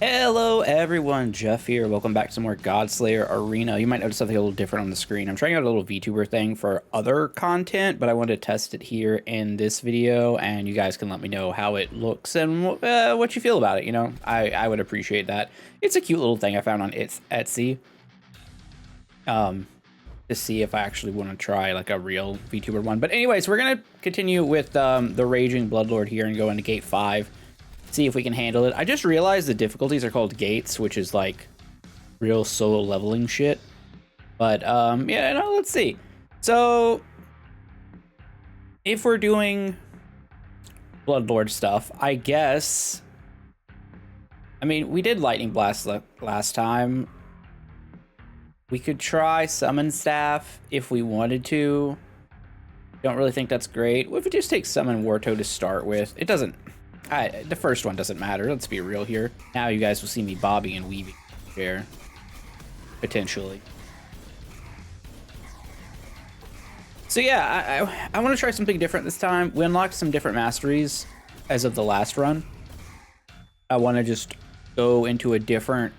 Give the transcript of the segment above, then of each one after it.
Hello everyone, Jeff here. Welcome back to some more Godslayer Arena. You might notice something a little different on the screen. I'm trying out a little Vtuber thing for other content, but I wanted to test it here in this video, and you guys can let me know how it looks and what you feel about it. You know, I would appreciate that. It's a cute little thing I found on Etsy. To see if I actually want to try like a real Vtuber one. But anyways, we're gonna continue with the Raging Bloodlord here and go into Gate 5. See if we can handle it. I just realized the difficulties are called gates, which is like real solo leveling shit. But yeah, no, let's see. So if we're doing Bloodlord stuff, I guess. I mean, we did Lightning Blast last time. We could try Summon Staff if we wanted to. Don't really think that's great. What if we just take Summon Wartoad to start with? It doesn't. The first one doesn't matter. Let's be real here. Now you guys will see me bobbing and weaving here. Potentially. So yeah, I want to try something different this time. We unlocked some different masteries as of the last run. I want to just go into a different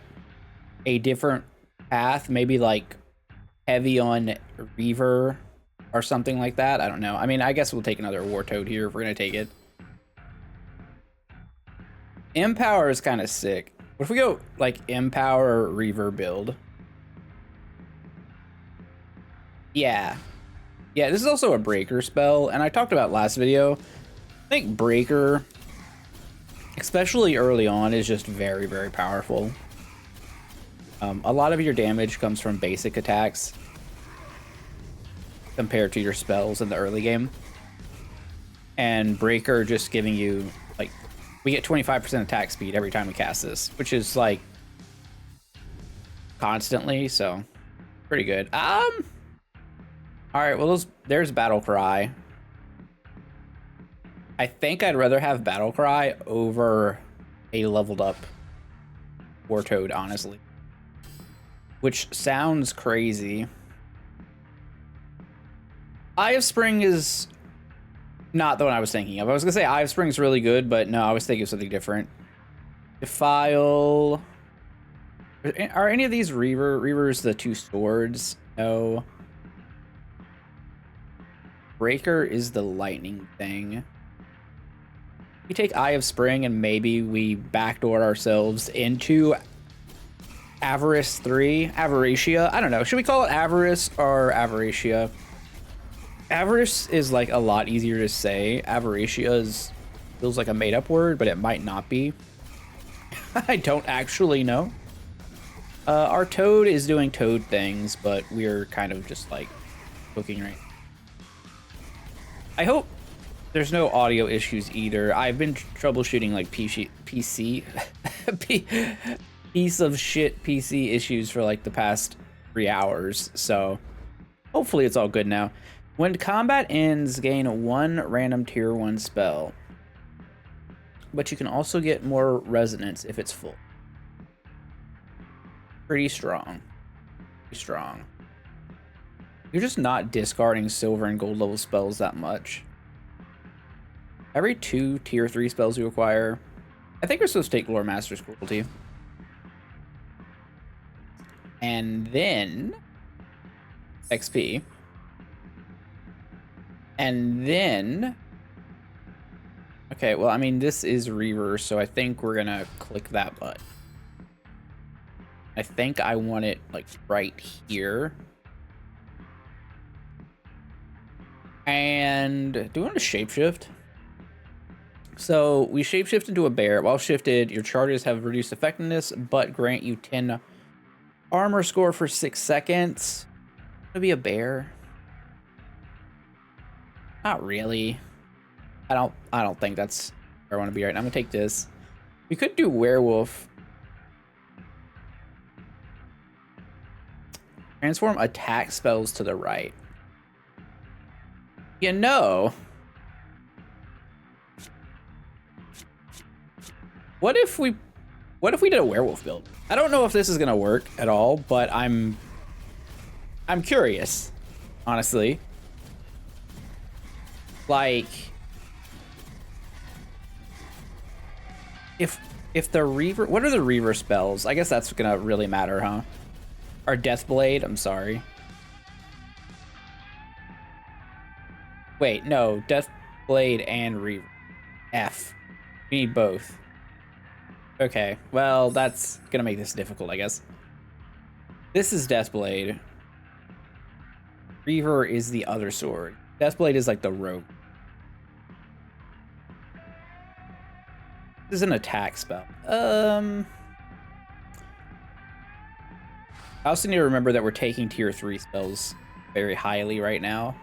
path. Maybe like heavy on Reaver or something like that. I don't know. I mean, I guess we'll take another Wartoad here if we're going to take it. Empower is kind of sick. What if we go like Empower Reaver build? Yeah. Yeah, this is also a Breaker spell, and I talked about last video. I think Breaker, especially early on, is just very, very powerful. A lot of your damage comes from basic attacks compared to your spells in the early game. And Breaker just giving you, like, we get 25% attack speed every time we cast this, which is like constantly, so pretty good. All right, well, there's Battle Cry. I think I'd rather have Battle Cry over a leveled up Wartoad, honestly. Which sounds crazy. Eye of Spring is not the one I was thinking of. I was gonna say Eye of Spring's really good, but no, I was thinking of something different. Defile. Are any of these Reaver? Reaver's the two swords. No. Breaker is the lightning thing. We take Eye of Spring and maybe we backdoor ourselves into Avarice 3. Avaricia. I don't know. Should we call it Avarice or Avaricia? Avarice is like a lot easier to say. Avaricia feels like a made-up word, but it might not be. I don't actually know. Our Toad is doing Toad things, but we're kind of just like looking right. I hope there's no audio issues either. I've been troubleshooting like piece of shit PC issues for like the past 3 hours, so hopefully it's all good now. When combat ends, gain 1 random tier 1 spell, but you can also get more resonance if it's full. Pretty strong. Pretty strong. You're just not discarding silver and gold level spells that much. Every 2 tier 3 spells you acquire, I think we're supposed to take Lore Master's Cruelty. And then XP. And then, okay, well, I mean, this is Reaver, so I think we're gonna click that button. I think I want it like right here. And do we want to shapeshift? So we shapeshift into a bear. While shifted, your charges have reduced effectiveness, but grant you 10 armor score for 6 seconds. Gonna be a bear. Not really. I don't think that's where I want to be right now. I'm gonna take this. We could do werewolf. Transform attack spells to the right. You know, what if we did a werewolf build? I don't know if this is gonna work at all, but I'm curious, honestly. Like, if If the Reaver... What are the Reaver spells? I guess that's gonna really matter, huh? Or Deathblade? I'm sorry. Wait, no. Deathblade and Reaver. F. We need both. Okay, well, that's gonna make this difficult, I guess. This is Deathblade. Reaver is the other sword. Deathblade is like the rogue. This is an attack spell. I also need to remember that we're taking tier 3 spells very highly right now.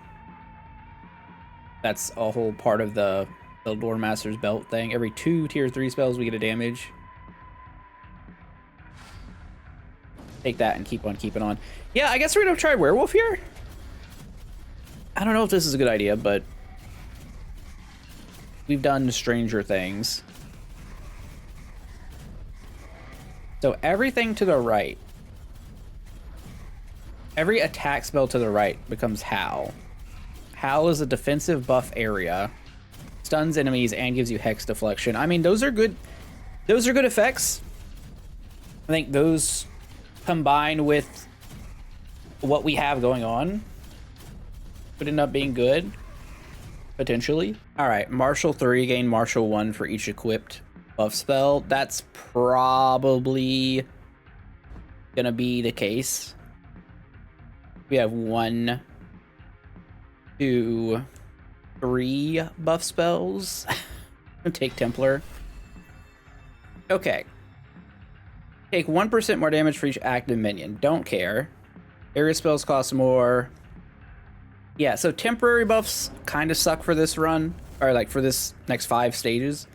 That's a whole part of the Lore Master's belt thing. Every 2 tier 3 spells we get a damage. Take that and keep on keeping on. Yeah, I guess we're gonna try werewolf here. I don't know if this is a good idea, but we've done stranger things. So everything to the right, every attack spell to the right becomes Howl. Howl is a defensive buff area, stuns enemies, and gives you hex deflection. I mean, those are good. Those are good effects. I think those combined with what we have going on would end up being good, potentially. All right, Martial 3, gain Martial 1 for each equipped buff spell. That's probably gonna be the case. We have 1, 2, 3 buff spells. Take Templar. Okay. Take 1% more damage for each active minion. Don't care. Area spells cost more. Yeah, so temporary buffs kind of suck for this run, or like for this next 5 stages.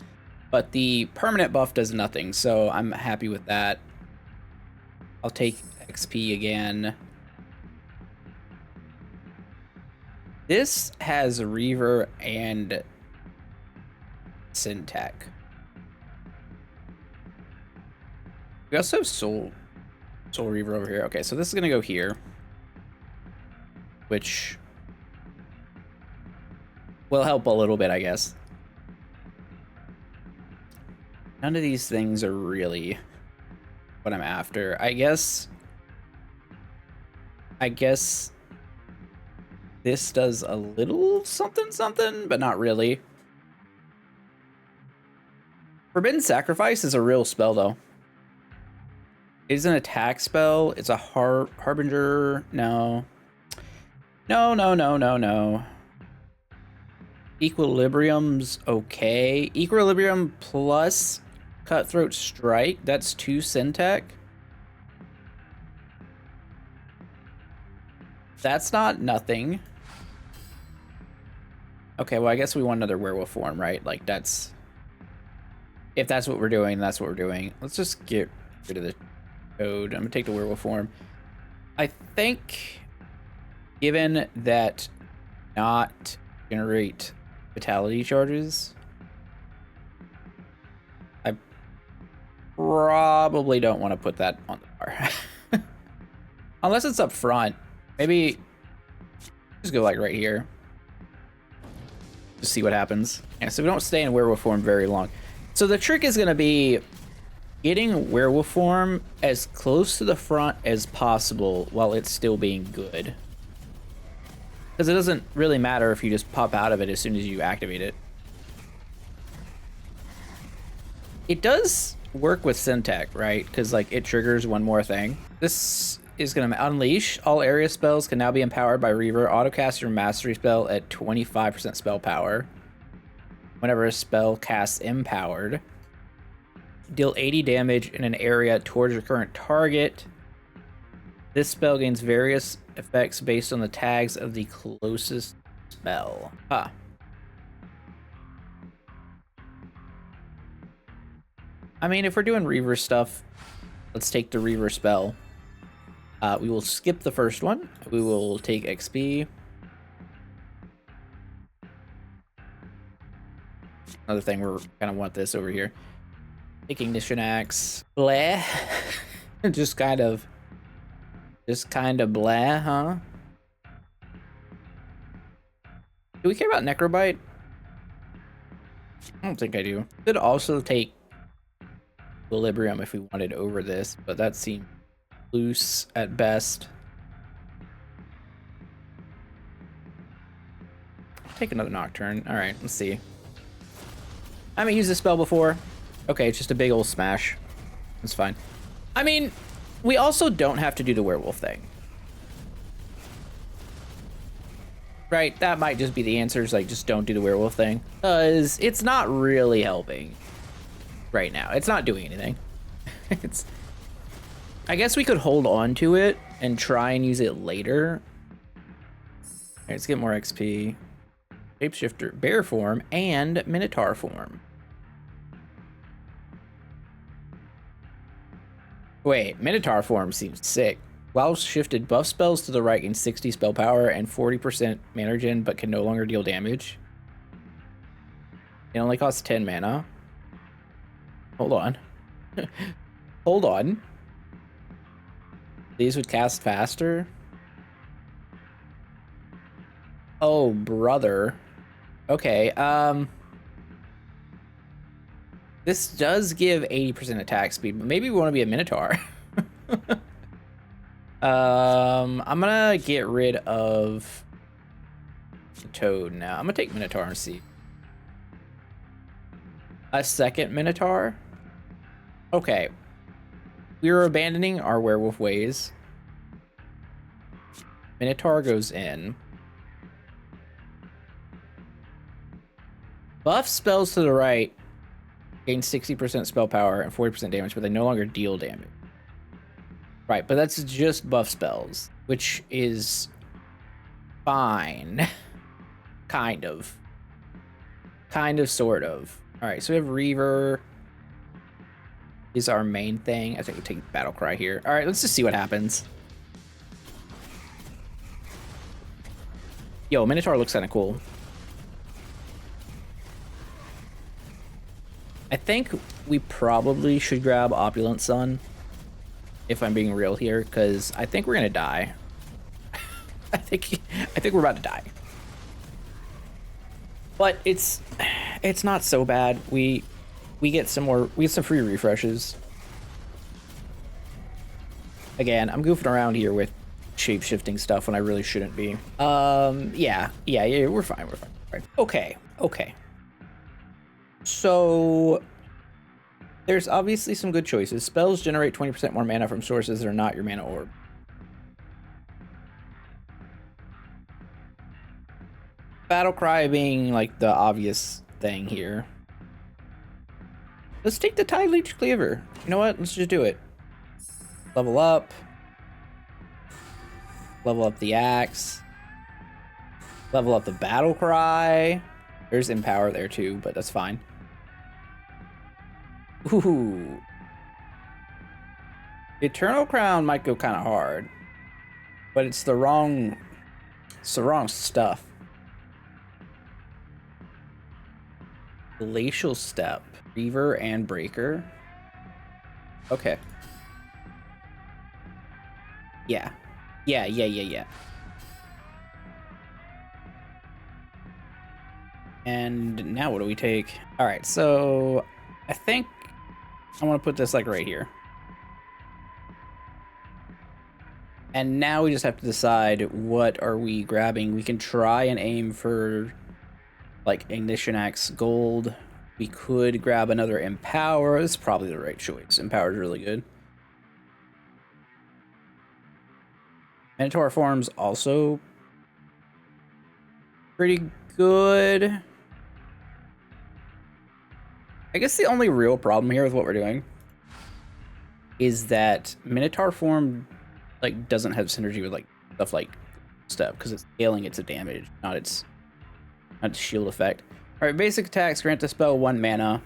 But the permanent buff does nothing, so I'm happy with that. I'll take XP again. This has Reaver and Syntech. We also have Soul Reaver over here. Okay, so this is gonna go here, which will help a little bit, I guess. None of these things are really what I'm after. I guess this does a little something something, but not really. Forbidden Sacrifice is a real spell, though. It is an attack spell. It's a Harbinger. No. No. Equilibrium's okay. Equilibrium plus Cutthroat Strike. That's 2 Syntech. That's not nothing. Okay, well, I guess we want another werewolf form, right? Like, that's... If that's what we're doing, that's what we're doing. Let's just get rid of the code. I'm gonna take the werewolf form. I think, given that not generate vitality charges, I probably don't want to put that on the bar. Unless it's up front. Maybe just go like right here. Just see what happens. Yeah, so we don't stay in werewolf form very long. So the trick is going to be getting werewolf form as close to the front as possible while it's still being good. Because it doesn't really matter if you just pop out of it as soon as you activate it. It does work with Syntech, right? Because like it triggers one more thing. This is going to unleash. All area spells can now be empowered by Reaver. Autocast your mastery spell at 25% spell power. Whenever a spell casts empowered, deal 80 damage in an area towards your current target. This spell gains various effects based on the tags of the closest spell. Huh. I mean, if we're doing Reaver stuff, let's take the Reaver spell. We will skip the first one. We will take XP. Another thing, we're kind of want this over here. Take Ignition Axe. Blah. just kind of blah, huh? Do we care about Necrobite? I don't think I do. Could also take equilibrium if we wanted over this, but that seemed loose at best. Take another Nocturne. All right, let's see. I haven't used this spell before. Okay, it's just a big old smash. That's fine. I mean, we also don't have to do the werewolf thing. Right, that might just be the answers, like, just don't do the werewolf thing. Because it's not really helping right now. It's not doing anything. I guess we could hold on to it and try and use it later. Right, let's get more XP. Shapeshifter, bear form, and minotaur form. Wait, minotaur form seems sick. While shifted, buff spells to the right gain 60 spell power and 40% mana regen, but can no longer deal damage. It only costs 10 mana. Hold on. Hold on. These would cast faster. Oh, brother. Okay, this does give 80% attack speed, but maybe we want to be a minotaur. I'm gonna get rid of Toad now. I'm gonna take minotaur and see. A second minotaur? Okay. We're abandoning our werewolf ways. Minotaur goes in. Buff spells to the right gain 60% spell power and 40% damage, but they no longer deal damage. Right, but that's just buff spells, which is fine. Kind of. Kind of, sort of. All right, so we have Reaver. Is our main thing. I think we take Battle Cry here. All right, let's just see what happens. Yo, Minotaur looks kind of cool. I think we probably should grab Opulent Sun, if I'm being real here, because I think we're gonna die. I think we're about to die. But it's not so bad. We get some free refreshes. Again, I'm goofing around here with shape-shifting stuff when I really shouldn't be. Yeah, we're fine. Right. Okay. So there's obviously some good choices. Spells generate 20% more mana from sources that are not your mana orb. Battle Cry being like the obvious thing here. Let's take the Tide Leech Cleaver. You know what? Let's just do it. Level up. Level up the axe. Level up the Battle Cry. There's Empower there too, but that's fine. Ooh. Eternal Crown might go kind of hard, but it's the wrong stuff. Glacial Step, Reaver and Breaker. Okay. Yeah. And now what do we take? All right, so I think I want to put this like right here. And now we just have to decide what are we grabbing. We can try and aim for like Ignition Axe Gold. We could grab another Empower. This is probably the right choice. Empower is really good. Minotaur form's also pretty good. I guess the only real problem here with what we're doing is that Minotaur form like doesn't have synergy with like stuff like Step because it's scaling its damage, not its shield effect. All right, basic attacks grant the spell 1 mana.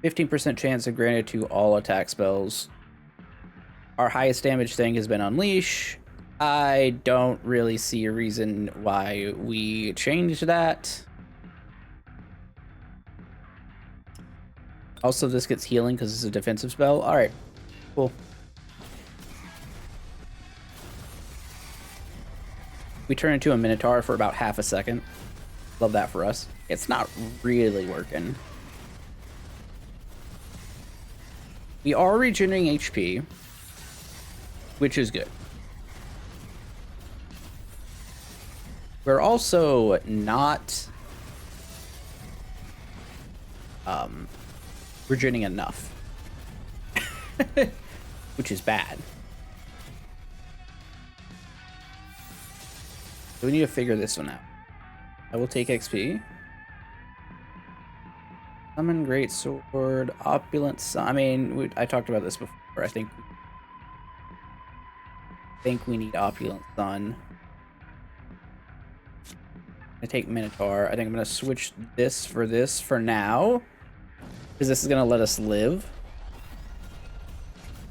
15% chance of granted to all attack spells. Our highest damage thing has been Unleash. I don't really see a reason why we change that. Also, this gets healing because it's a defensive spell. All right, cool. We turn into a Minotaur for about half a second. Love that for us. It's not really working. We are regenerating HP, which is good. We're also not regenerating enough, which is bad. So we need to figure this one out. I will take XP. Summon Great Sword, Opulent Sun. I mean, I talked about this before. I think we need Opulent Sun. I take Minotaur. I think I'm gonna switch this for now, because this is gonna let us live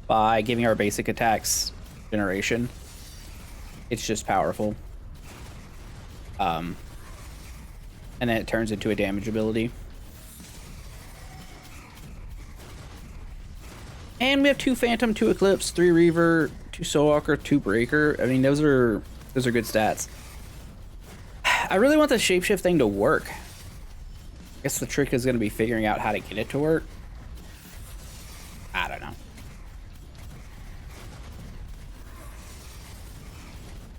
by giving our basic attacks generation. It's just powerful. And then it turns into a damage ability. And we have 2 Phantom, 2 Eclipse, 3 Reaver, 2 Soulwalker, 2 Breaker. I mean, those are good stats. I really want the shapeshift thing to work. I guess the trick is going to be figuring out how to get it to work. I don't know.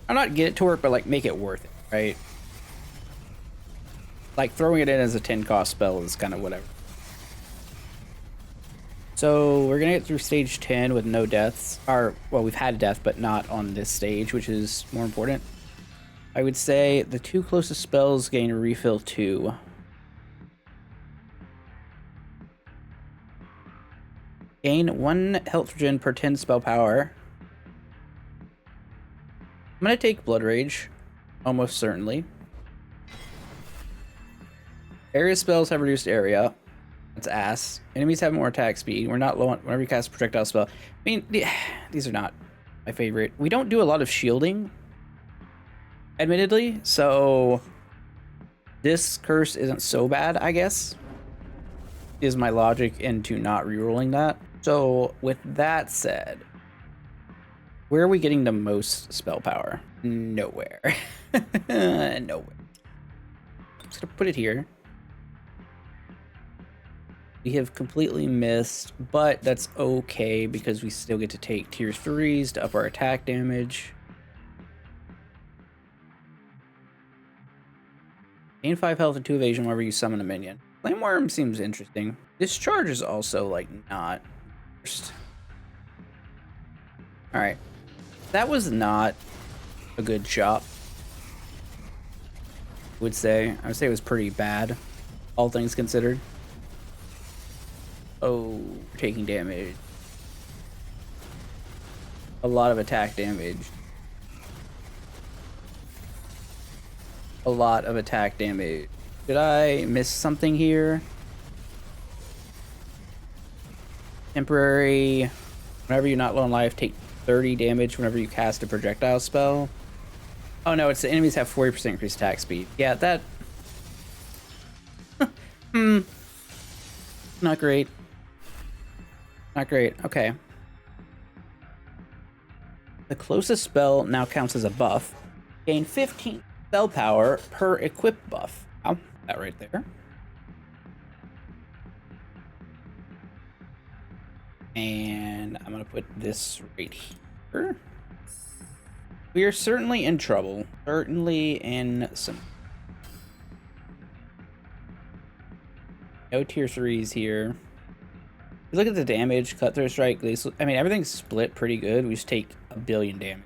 I'm not get it to work, but like make it worth it, right? Like throwing it in as a 10 cost spell is kind of whatever. So we're gonna get through stage 10 with no deaths. Or, well, we've had a death, but not on this stage, which is more important. I would say the 2 closest spells gain refill 2. Gain 1 health regen per 10 spell power. I'm gonna take Blood Rage, almost certainly. Area spells have reduced area. That's ass. Enemies have more attack speed. We're not low on whenever you cast a projectile spell. I mean, these are not my favorite. We don't do a lot of shielding, admittedly, so this curse isn't so bad, I guess, is my logic into not rerolling that. So with that said, where are we getting the most spell power? Nowhere. Nowhere. I'm just gonna put it here. We have completely missed, but that's okay because we still get to take tier 3s to up our attack damage. Gain 5 health and 2 evasion whenever you summon a minion. Flame Worm seems interesting. Discharge is also like not worst. Alright. That was not a good shot. I would say it was pretty bad, all things considered. Oh, taking damage. A lot of attack damage. A lot of attack damage. Did I miss something here? Temporary. Whenever you're not low on life, take 30 damage whenever you cast a projectile spell. Oh no, it's the enemies have 40% increased attack speed. Yeah, that... Not great. Not great. Okay. The closest spell now counts as a buff. Gain 15 spell power per equip buff. Oh, that right there. And I'm gonna put this right here. We are certainly in trouble. Certainly in some... No tier 3s here. Look at the damage, Cutthroat Strike, Glacial. I mean, everything's split pretty good. We just take a billion damage.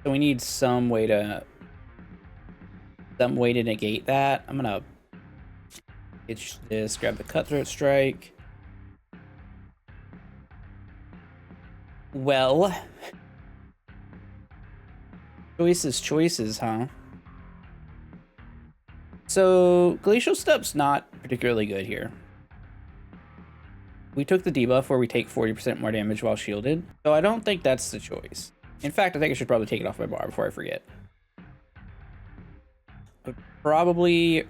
So we need some way to negate that. I'm gonna itch this, grab the Cutthroat Strike. Well, choices, huh? So Glacial Step's not particularly good here. We took the debuff where we take 40% more damage while shielded, so I don't think that's the choice. In fact, I think I should probably take it off my bar before I forget. I'd probably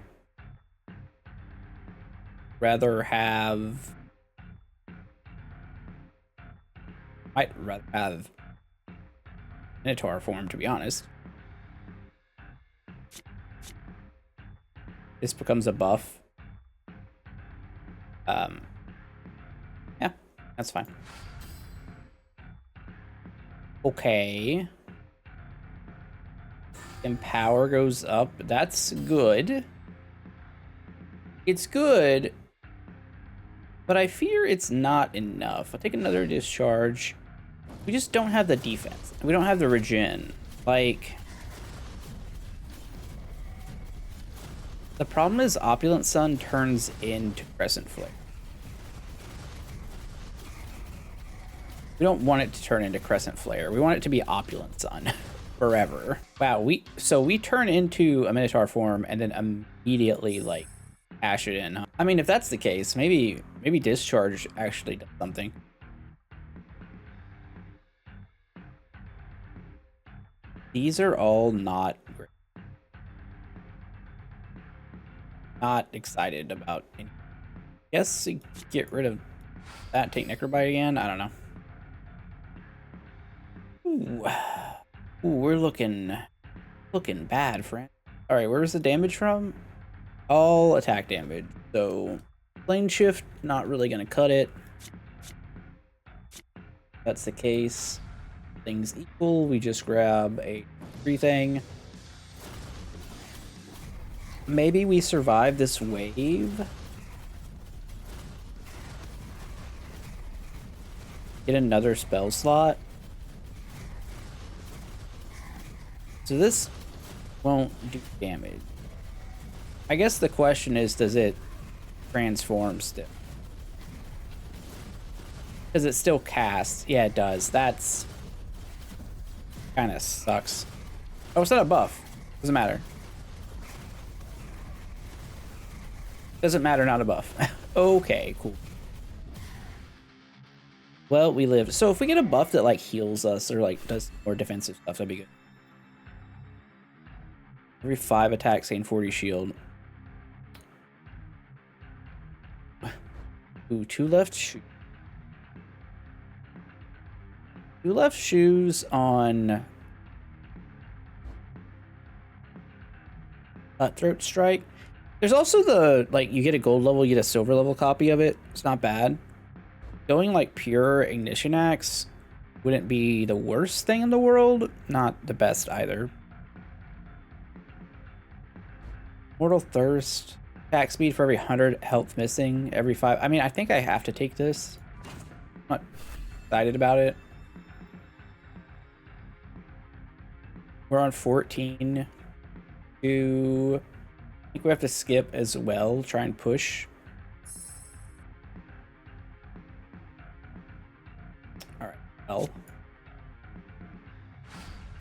rather have... I'd rather have Minotaur form, to be honest. This becomes a buff. That's fine. Okay. And power goes up. That's good. It's good, but I fear it's not enough. I'll take another discharge. We just don't have the defense. We don't have the regen. Like, the problem is Opulent Sun turns into Crescent Flare. We don't want it to turn into Crescent Flare. We want it to be Opulent Sun forever. Wow, we turn into a Minotaur form and then immediately like ash it in. I mean, if that's the case, maybe Discharge actually does something. These are all not great. Not excited about any. Guess get rid of that, take Necrobite again. I don't know. Ooh, we're looking bad, friend. All right, where's the damage from? All attack damage. So plane shift, not really gonna cut it. If that's the case. Things equal, we just grab a free thing. Maybe we survive this wave. Get another spell slot. So this won't do damage. I guess the question is, does it transform still? Does it still cast? Yeah, it does. That's kind of sucks. Oh, it's not a buff. Doesn't matter. Doesn't matter, not a buff. Okay, cool. Well, we lived. So if we get a buff that like heals us or like does more defensive stuff, that'd be good. Every 5 attacks gain 40 shield. Ooh, 2 left shoes. 2 left shoes on Cutthroat Strike. There's also the, like, you get a gold level, you get a silver level copy of it. It's not bad. Going like pure Ignition Axe wouldn't be the worst thing in the world. Not the best either. Mortal Thirst. Attack speed for every 100 health missing. Every 5. I mean, I think I have to take this. I'm not excited about it. We're on 14. I think we have to skip as well. Try and push. Alright, well.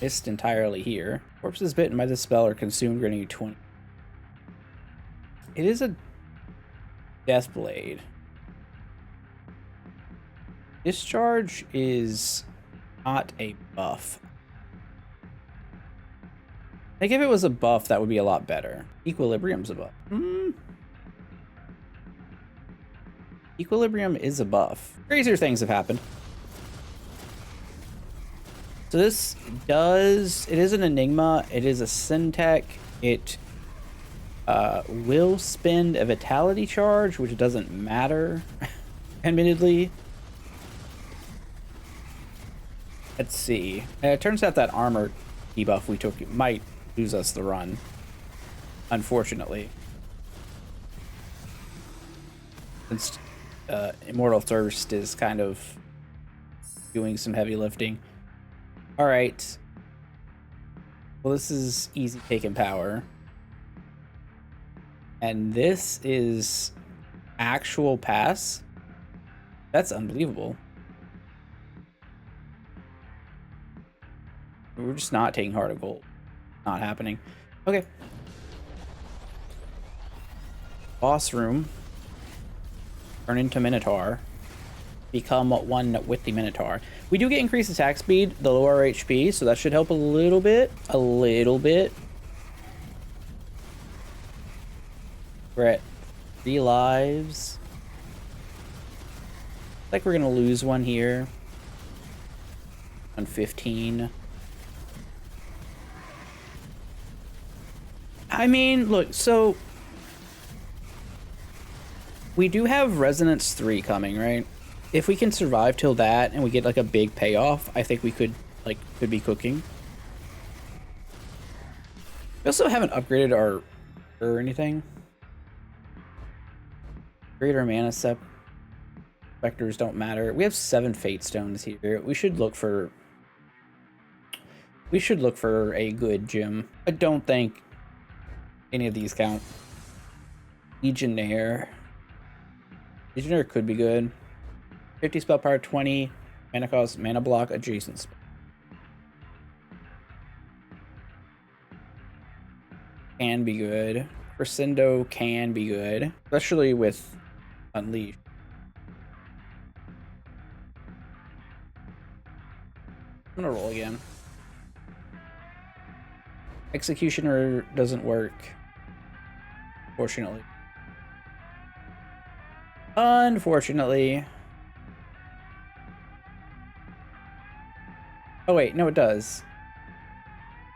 Missed entirely here. Corpses bitten by this spell are consumed, granting you 20. It is a Death Blade. Discharge is not a buff. I think if it was a buff, that would be a lot better. Equilibrium's a buff. Equilibrium is a buff. Crazier things have happened. So this does... It is an Enigma. It is a Syntech. It will spend a Vitality charge, which doesn't matter, admittedly. Let's see. It turns out that armor debuff we took might lose us the run, unfortunately. Since Immortal Thirst is kind of doing some heavy lifting. Alright. Well, this is easy taking power. And this is actual pass. That's unbelievable. We're just not taking Heart of Gold. Not happening. Okay. Boss room. Turn into Minotaur. Become one with the Minotaur. We do get increased attack speed, the lower HP, so that should help a little bit. A little bit. We're at 3 lives. Like we're gonna lose one here. On 15. I mean, look, so we do have Resonance 3 coming, right? If we can survive till that and we get like a big payoff, I think we could be cooking. We also haven't upgraded our or anything. Greater mana specters don't matter. We have 7 fate stones here. We should look for a good gem. I don't think any of these count. Legionnaire could be good. 50 spell power, 20 mana cost, mana block, adjacent spell. Can be good. Crescendo can be good, especially with Unleash. I'm gonna roll again. Executioner doesn't work, fortunately. Unfortunately. Oh wait, no it does.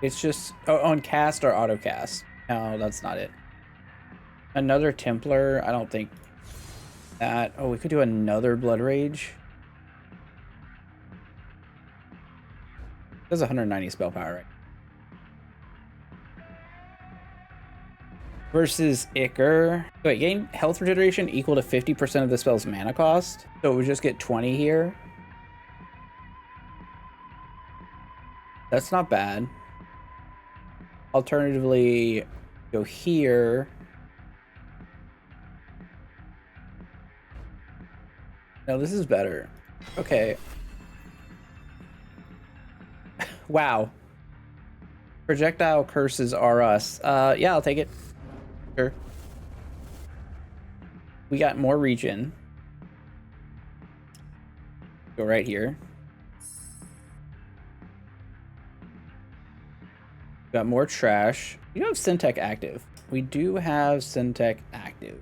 It's just on cast or auto cast. No, that's not it. Another Templar, I don't think that. Oh, we could do another Blood Rage. It does 190 spell power, right? Versus Iker. Wait, gain health regeneration equal to 50% of the spell's mana cost. So it would just get 20 here. That's not bad. Alternatively, go here. No, this is better. Okay. Wow. Projectile curses are us. Yeah, I'll take it. Sure. We got more regen. Go right here. Got more trash. We do have Syntech active. We do have Syntech active.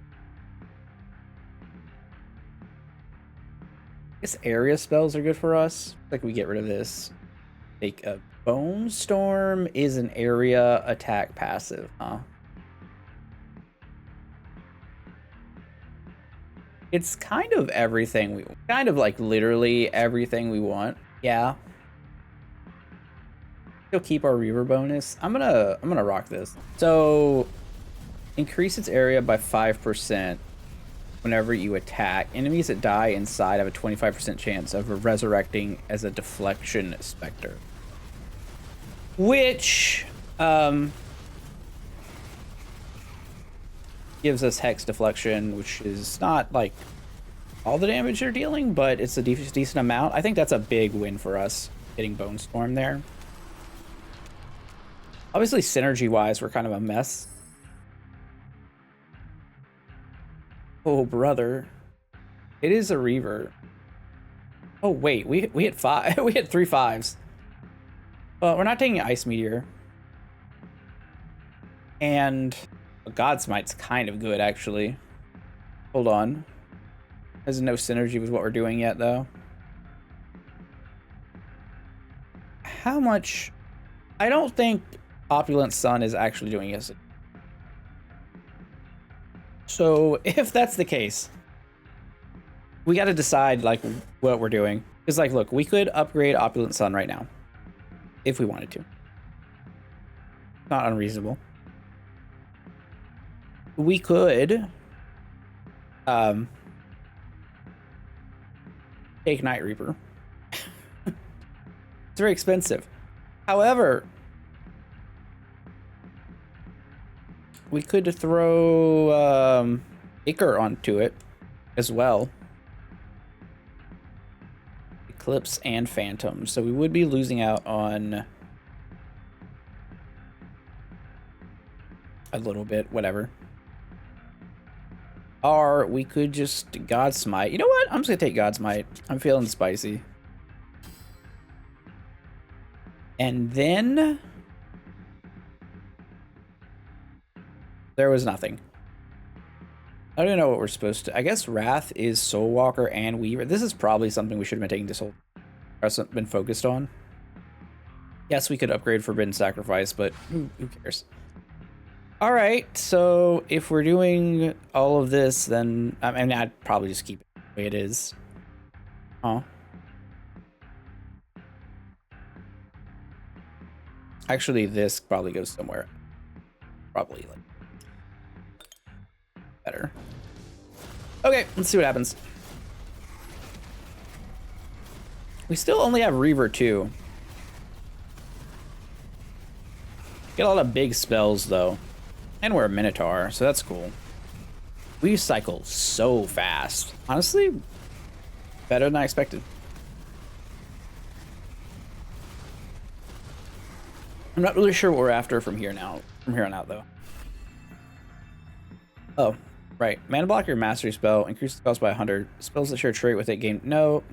I guess area spells are good for us. Like we get rid of this. Take a Bone Storm is an area attack passive, huh? It's kind of everything we kind of like literally everything we want. Yeah. Still keep our Reaver bonus. I'm gonna rock this. So increase its area by 5% whenever you attack. Enemies that die inside have a 25% chance of resurrecting as a deflection specter. Which gives us hex deflection, which is not like all the damage they're dealing, but it's a decent amount. I think that's a big win for us, getting Bone Storm there. Obviously, synergy-wise, we're kind of a mess. Oh, brother. It is a Reaver. Oh, wait. We hit 5. We hit 3 5s. Well, we're not taking Ice Meteor. And Godsmite's kind of good, actually. Hold on. There's no synergy with what we're doing yet, though. How much... I don't think Opulent Sun is actually doing this. So, if that's the case, we got to decide, like, what we're doing. Because, like, look, we could upgrade Opulent Sun right now. If we wanted to. Not unreasonable. We could take Night Reaper. It's very expensive. However, we could throw Iker onto it as well. Eclipse and Phantom. So we would be losing out on a little bit, whatever. Or we could just Godsmite. You know what? I'm just gonna take Godsmite. I'm feeling spicy. And then there was nothing. I don't even know what we're supposed to. I guess Wrath is Soulwalker and Weaver. This is probably something we should have been taking this whole been focused on. Yes, we could upgrade Forbidden Sacrifice, but who cares? All right, so if we're doing all of this, then I mean, I'd probably just keep it the way it is. Huh. Actually, this probably goes somewhere. Probably like better. Okay, let's see what happens. We still only have Reaver 2. Get a lot of big spells though. And we're a Minotaur, so that's cool. We cycle so fast. Honestly, better than I expected. I'm not really sure what we're after from here on out though. Oh, right. Mana block your mastery spell. Increase the cost by 100. Spells that share trait with it gain. Nope.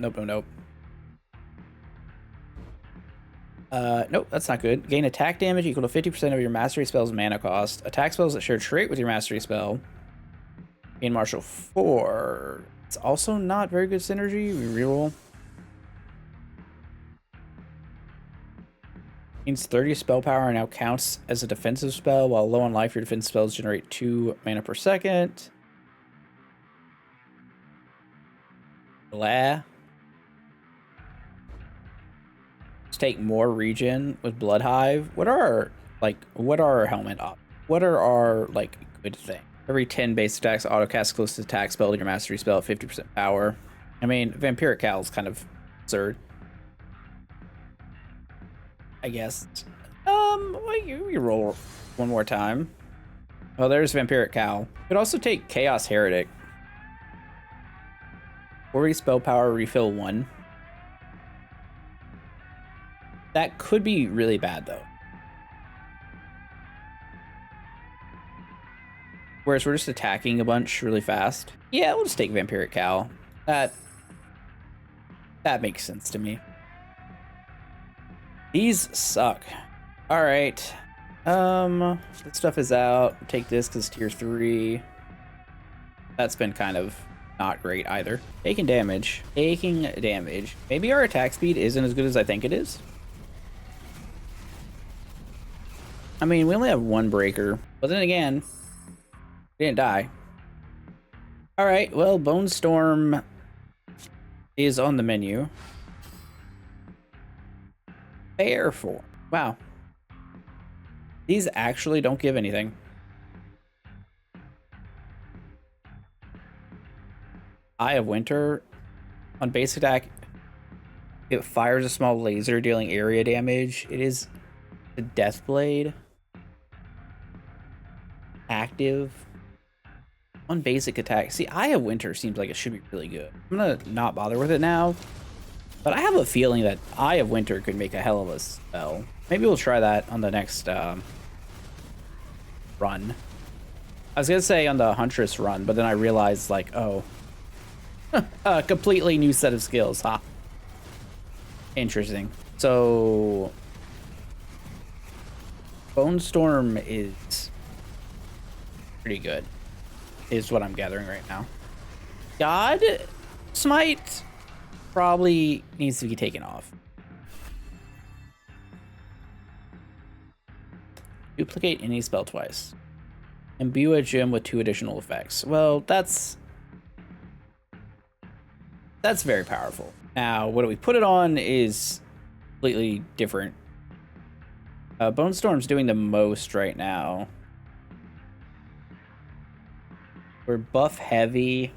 Nope, that's not good. Gain attack damage equal to 50% of your mastery spell's mana cost. Attack spells that share trait with your mastery spell. Gain martial 4. It's also not very good synergy. We reroll. Gains 30 spell power and now counts as a defensive spell. While low on life, your defense spells generate 2 mana per second. Blah. Let's take more regen with Blood Hive. What are our helmet op? What are our like good thing? Every 10 base attacks, auto cast close to attack spell with your mastery spell at 50% power. I mean, Vampiric Cowl is kind of absurd, I guess. You roll one more time. Oh, there's Vampiric Cowl. Could also take Chaos Heretic. 40 spell power, refill 1. That could be really bad though. Whereas we're just attacking a bunch really fast. Yeah, we'll just take Vampiric Cowl. That makes sense to me. These suck. All right. This stuff is out. Take this because tier 3. That's been kind of not great either. Taking damage. Maybe our attack speed isn't as good as I think it is. I mean, we only have 1 breaker, but then again, we didn't die. All right, well, Bone Storm is on the menu. Bear form. Wow. These actually don't give anything. Eye of Winter. On base attack, it fires a small laser dealing area damage. It is the Death Blade. Active. On basic attack. See, Eye of Winter seems like it should be really good. I'm gonna not bother with it now. But I have a feeling that Eye of Winter could make a hell of a spell. Maybe we'll try that on the next run. I was gonna say on the Huntress run, but then I realized like, oh, a completely new set of skills, huh? Interesting. So Bone Storm is pretty good, is what I'm gathering right now. God Smite probably needs to be taken off. Duplicate any spell twice. Imbue a gem with 2 additional effects. Well, that's very powerful. Now, what do we put it on is completely different. Bone Storm's doing the most right now. We're buff heavy.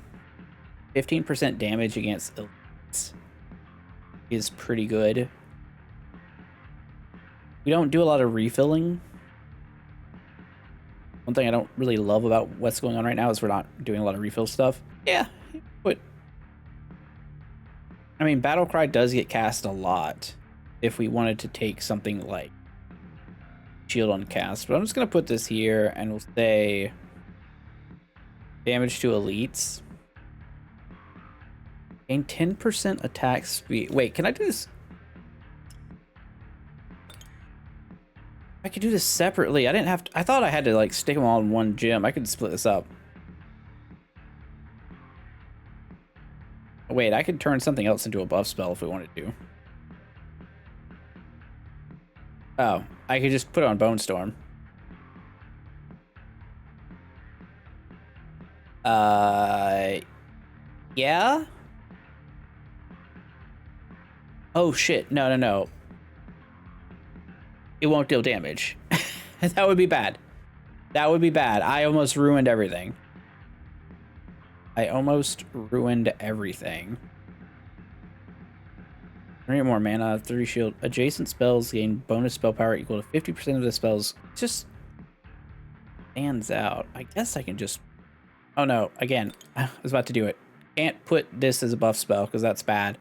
15% damage against elites is pretty good. We don't do a lot of refilling. One thing I don't really love about what's going on right now is we're not doing a lot of refill stuff. Yeah, but I mean, Battlecry does get cast a lot if we wanted to take something like Shield on cast. But I'm just going to put this here and we'll say damage to elites. Gain 10% attack speed. Wait, can I do this? I could do this separately. I didn't have to. I thought I had to like stick them all in one gem. I could split this up. Wait, I could turn something else into a buff spell if we wanted to. Oh, I could just put it on Bone Storm. Yeah. Oh shit, no, no, no. It won't deal damage. That would be bad. That would be bad. I almost ruined everything. I almost ruined everything. 3 more mana, 30 shield. Adjacent spells gain bonus spell power equal to 50% of the spells. It just stands out. I guess I can just... Oh no, again, I was about to do it. Can't put this as a buff spell because that's bad.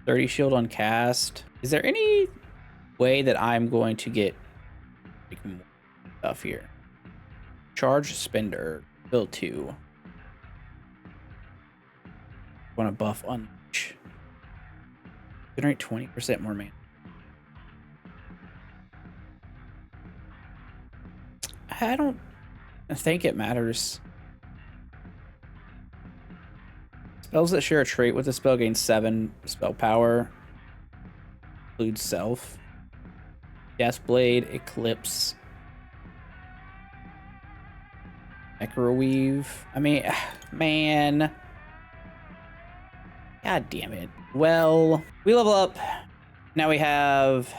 30 shield on cast. Is there any way that I'm going to get like more stuff here? Charge spender, build 2. Want to buff unleash. Generate 20% more mana. I don't think it matters. Spells that share a trait with the spell gain 7 spell power. Includes self. Deathblade, Eclipse. Necroweave. I mean, man. God damn it. Well, we level up. Now we have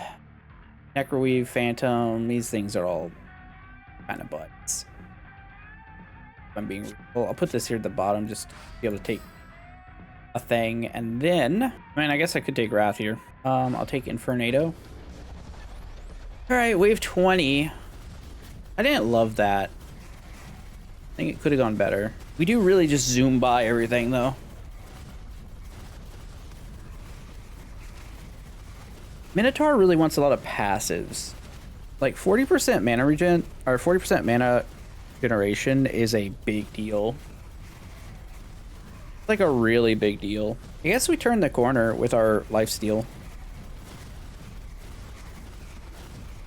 Necroweave, Phantom. These things are all kind of butts. If I'm being real. I'll put this here at the bottom just to be able to take a thing. And then, I mean, I guess I could take Wrath here. I'll take Infernado. All right, wave 20. I didn't love that. I think it could have gone better. We do really just zoom by everything, though. Minotaur really wants a lot of passives. Like 40% mana regen, or 40% mana generation is a big deal. Like a really big deal. I guess we turned the corner with our lifesteal.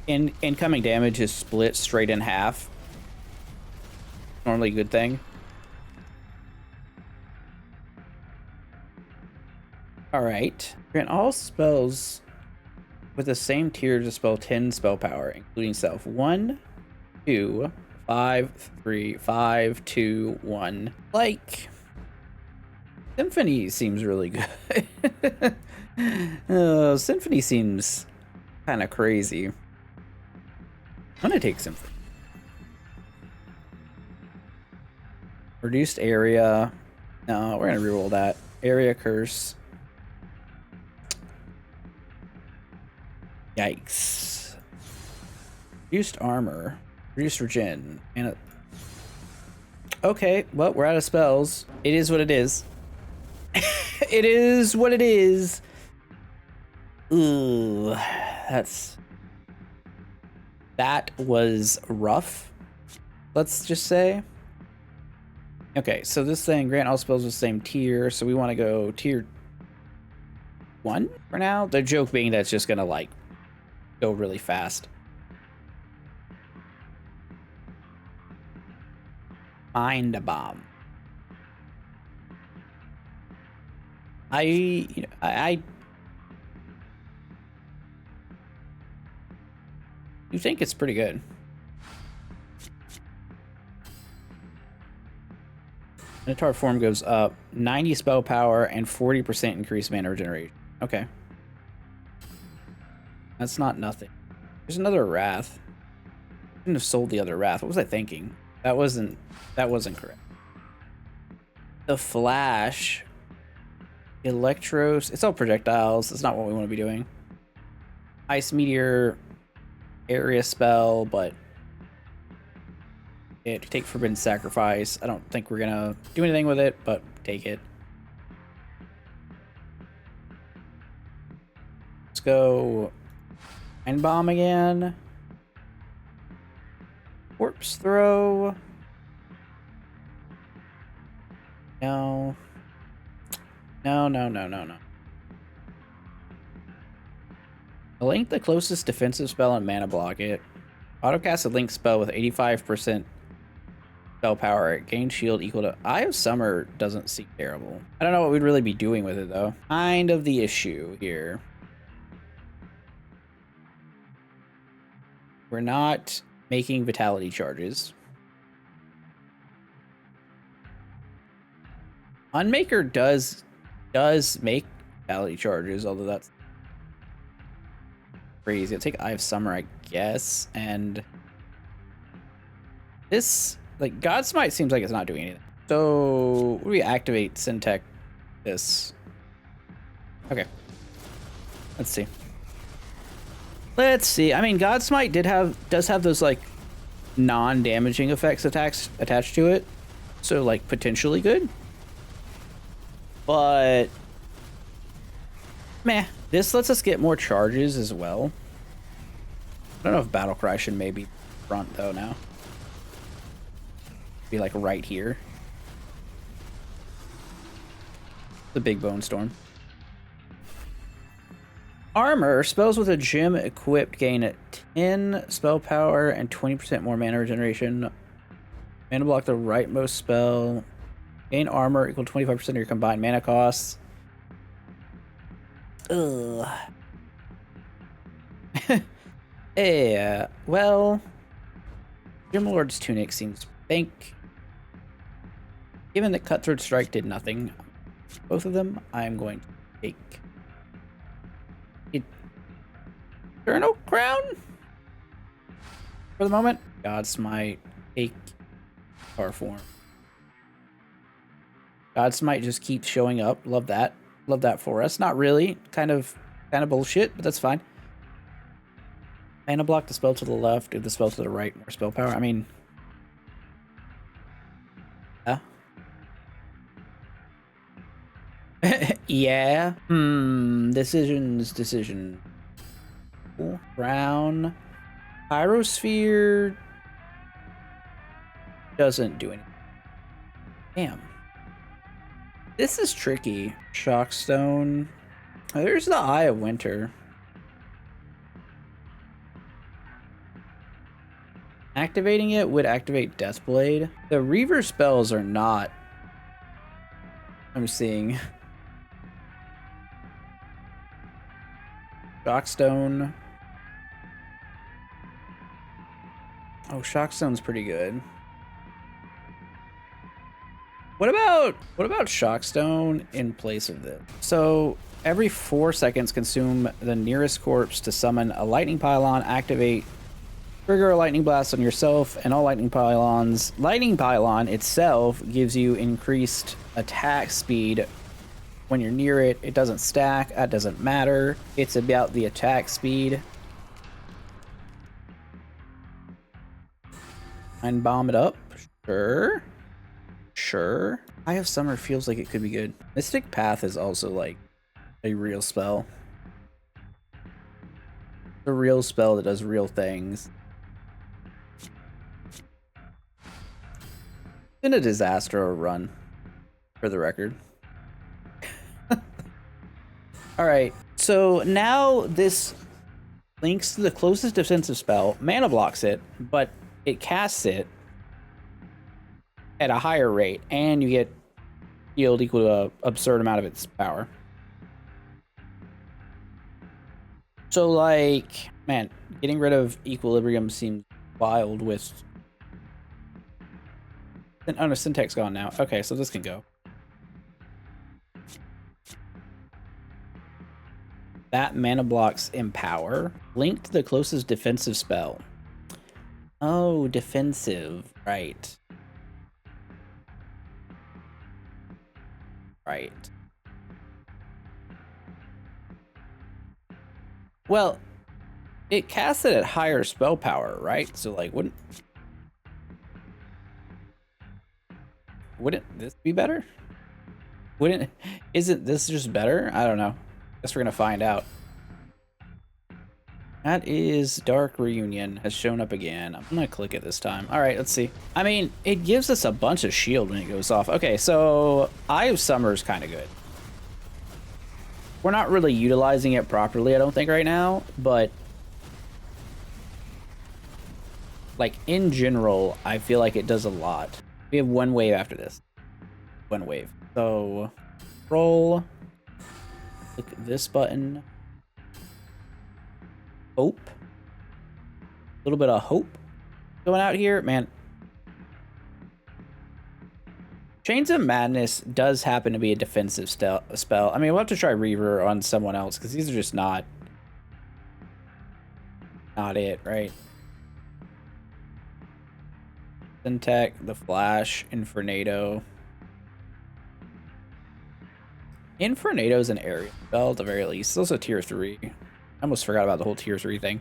Incoming damage is split straight in half. Normally a good thing. Alright. Grant all spells with the same tier to spell 10 spell power, including self. 1, 2, 5, 3, 5, 2, 1. Like, Symphony seems really good. Symphony seems kind of crazy. I'm gonna take Symphony. Reduced area. No, we're gonna reroll that. Area curse. Yikes. Reduced armor. Reduced regen. And okay, well, we're out of spells. It is what it is. It is what it is. Ooh, that was rough. Let's just say. Okay, so this thing, grant all spells with the same tier, so we want to go tier 1 for now. The joke being that's just gonna like go really fast. Mind a bomb. I you think it's pretty good. Minotaur form goes up 90 spell power and 40% increased mana regeneration. Okay. That's not nothing. There's another Wrath. I shouldn't have sold the other Wrath. What was I thinking? That wasn't correct. The Flash. Electros. It's all projectiles. It's not what we want to be doing. Ice Meteor. Area spell, but it take Forbidden Sacrifice. I don't think we're gonna do anything with it, but take it. Let's go Mind Bomb again. Corpse Throw. No. No. Link the closest defensive spell and mana block it. Autocast a link spell with 85% spell power. Gain shield equal to... Eye of Summer doesn't seem terrible. I don't know what we'd really be doing with it, though. Kind of the issue here. We're not making vitality charges. Unmaker does does make fatality charges, although that's crazy. I'll take Eye of Summer, I guess, and this, like, God Smite seems like it's not doing anything. So, what do we activate Syntech this? Okay. Let's see. Let's see. I mean, God Smite does have those, like, non-damaging effects attached to it. So, like, potentially good. But, meh. This lets us get more charges as well. I don't know if Battle Cry should maybe front, though, now. Be, like, right here. The Big Bone Storm. Armor. Spells with a gem equipped gain 10 spell power and 20% more mana regeneration. Mana block the rightmost spell. Gain armor equal to 25% of your combined mana costs. Ugh. Yeah, well, Gemlord's Tunic seems bank. Given that Cutthroat Strike did nothing, both of them, I'm going to take Eternal Crown for the moment. God Smite, take Power Form. God Smite just keeps showing up. Love that. Love that for us. Not really. Kind of bullshit, but that's fine. Mana block the spell to the left, do the spell to the right, more spell power. I mean, yeah. Yeah. Decision. Brown. Pyrosphere doesn't do anything. Damn. This is tricky. Shockstone. There's the Eye of Winter. Activating it would activate Deathblade. The Reaver spells are not. I'm seeing. Shockstone. Oh, Shockstone's pretty good. What about Shockstone in place of this? So every 4 seconds, consume the nearest corpse to summon a lightning pylon. Activate. Trigger a lightning blast on yourself and all lightning pylons. Lightning pylon itself gives you increased attack speed when you're near it. It doesn't stack. That doesn't matter. It's about the attack speed. And bomb it up. Sure. Eye of Summer feels like it could be good. Mystic Path is also like a real spell. A real spell that does real things. Been a disaster run, for the record. Alright, so now this links to the closest defensive spell, mana blocks it, but it casts it at a higher rate, and you get yield equal to an absurd amount of its power. So, like, man, getting rid of Equilibrium seems wild with... Oh no, Syntech's gone now. Okay, so this can go. That mana blocks Empower. Link to the closest defensive spell. Oh, defensive. Right. Right. Well, it casts it at higher spell power, right? So, like, wouldn't this be better? Isn't this just better? I don't know. Guess we're gonna find out. That is Dark Reunion has shown up again. I'm gonna click it this time. All right, let's see. I mean, it gives us a bunch of shield when it goes off. Okay, so Eye of Summer is kind of good. We're not really utilizing it properly, I don't think, right now, but like in general, I feel like it does a lot. We have one wave after this. One wave. So roll. Click this button. Hope. A little bit of hope going out here. Man. Chains of Madness does happen to be a defensive spell. I mean, we'll have to try Reaver on someone else because these are just not it, right? Syntech, the Flash, Infernado. Infernado's an area spell at the very least. It's also tier 3. I almost forgot about the whole tier 3 thing.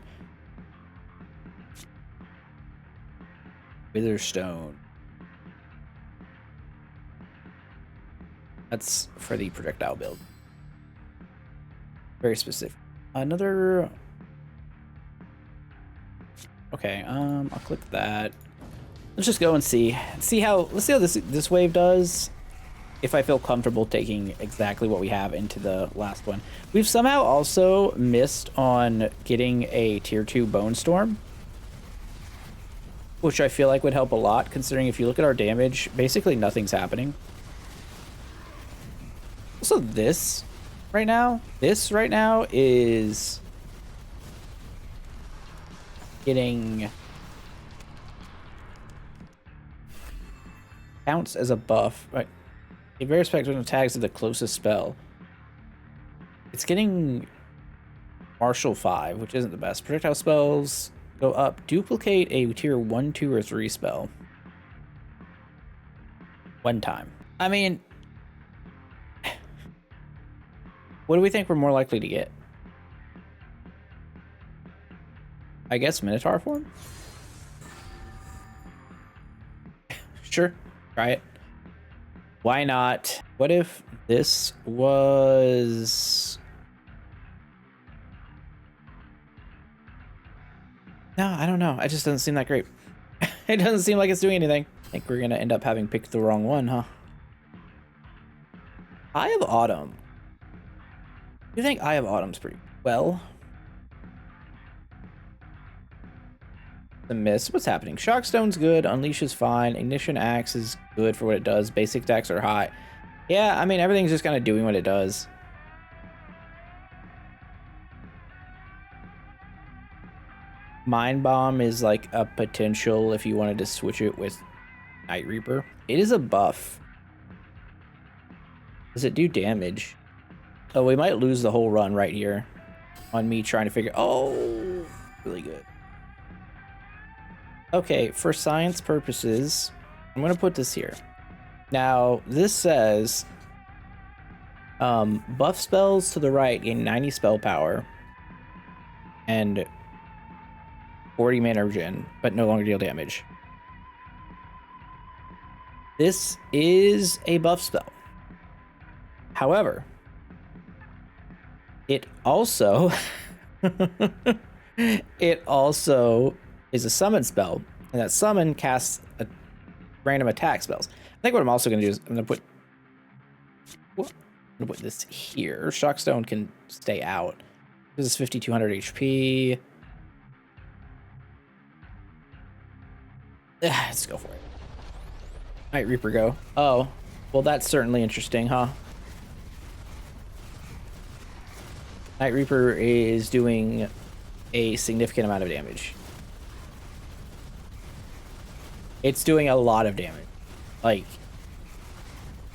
Witherstone. That's for the projectile build. Very specific. Another. Okay, I'll click that. Let's just go and see. Let's see how this wave does. If I feel comfortable taking exactly what we have into the last one. We've somehow also missed on getting a tier 2 Bone Storm, which I feel like would help a lot, considering if you look at our damage, basically nothing's happening. Also, this right now is getting counts as a buff, right? A very spectrum tags to the closest spell. It's getting Martial 5, which isn't the best. Projectile spells go up. Duplicate a tier 1, 2, or 3 spell. One time. I mean, what do we think we're more likely to get? I guess Minotaur form? Sure, try it. Why not? What if this was... No, I don't know. It just doesn't seem that great. It doesn't seem like it's doing anything. I think we're gonna end up having picked the wrong one, huh? Eye of Autumn. You think Eye of Autumn's pretty well? The miss. What's happening? Shockstone's good. Unleash is fine. Ignition Axe is good for what it does. Basic attacks are high. Yeah, I mean, everything's just kind of doing what it does. Mind Bomb is like a potential if you wanted to switch it with Night Reaper. It is a buff. Does it do damage? Oh, we might lose the whole run right here on me trying to figure... Oh, really good. Okay, for science purposes, I'm going to put this here. Now, this says buff spells to the right gain 90 spell power and 40 mana regen, but no longer deal damage. This is a buff spell. However, it also is a summon spell, and that summon casts a random attack spells. I think what I'm also going to do is I'm going to put this here. Shockstone can stay out. This is 5200 HP. Let's go for it. Night Reaper go. Oh, well, that's certainly interesting, huh? Night Reaper is doing a significant amount of damage. It's doing a lot of damage. Like,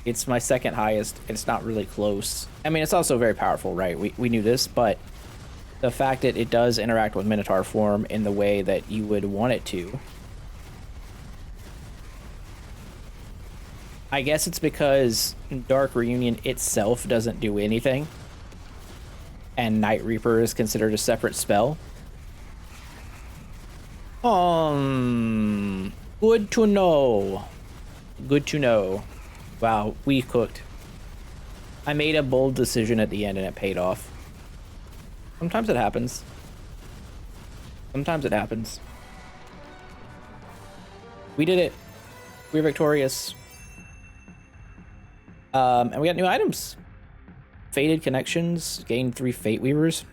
it's my second highest. It's not really close. I mean, it's also very powerful, right? We knew this, but the fact that it does interact with Minotaur form in the way that you would want it to. I guess it's because Dark Reunion itself doesn't do anything, and Night Reaper is considered a separate spell. Good to know. Good to know. Wow, we cooked. I made a bold decision at the end and it paid off. Sometimes it happens. Sometimes it happens. We did it. We're victorious. And we got new items. Fated Connections. Gain 3 Fate Weavers.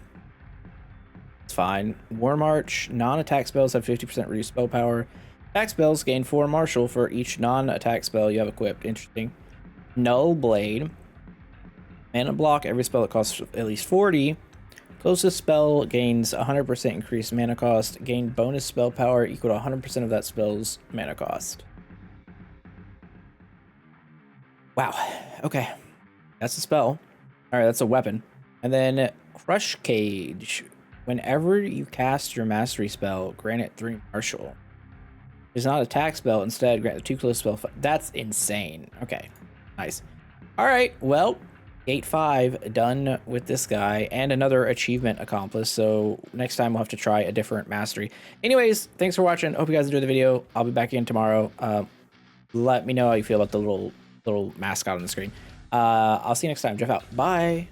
It's fine. War March. Non-attack spells have 50% reduced spell power. Attack spells gain 4 martial for each non-attack spell you have equipped. Interesting. Null Blade. Mana block. Every spell that costs at least 40. Closest spell gains 100% increased mana cost. Gain bonus spell power equal to 100% of that spell's mana cost. Wow. Okay. That's a spell. All right, that's a weapon. And then Crush Cage. Whenever you cast your mastery spell, grant it 3 martial. It's not an attack spell. Instead, grant the 2 close spell. That's insane. Okay. Nice. All right. Well, Gate 5 done with this guy and another achievement accomplished. So next time we'll have to try a different mastery. Anyways, thanks for watching. Hope you guys enjoyed the video. I'll be back in tomorrow. Let me know how you feel about the little mascot on the screen. I'll see you next time. Jeff out. Bye.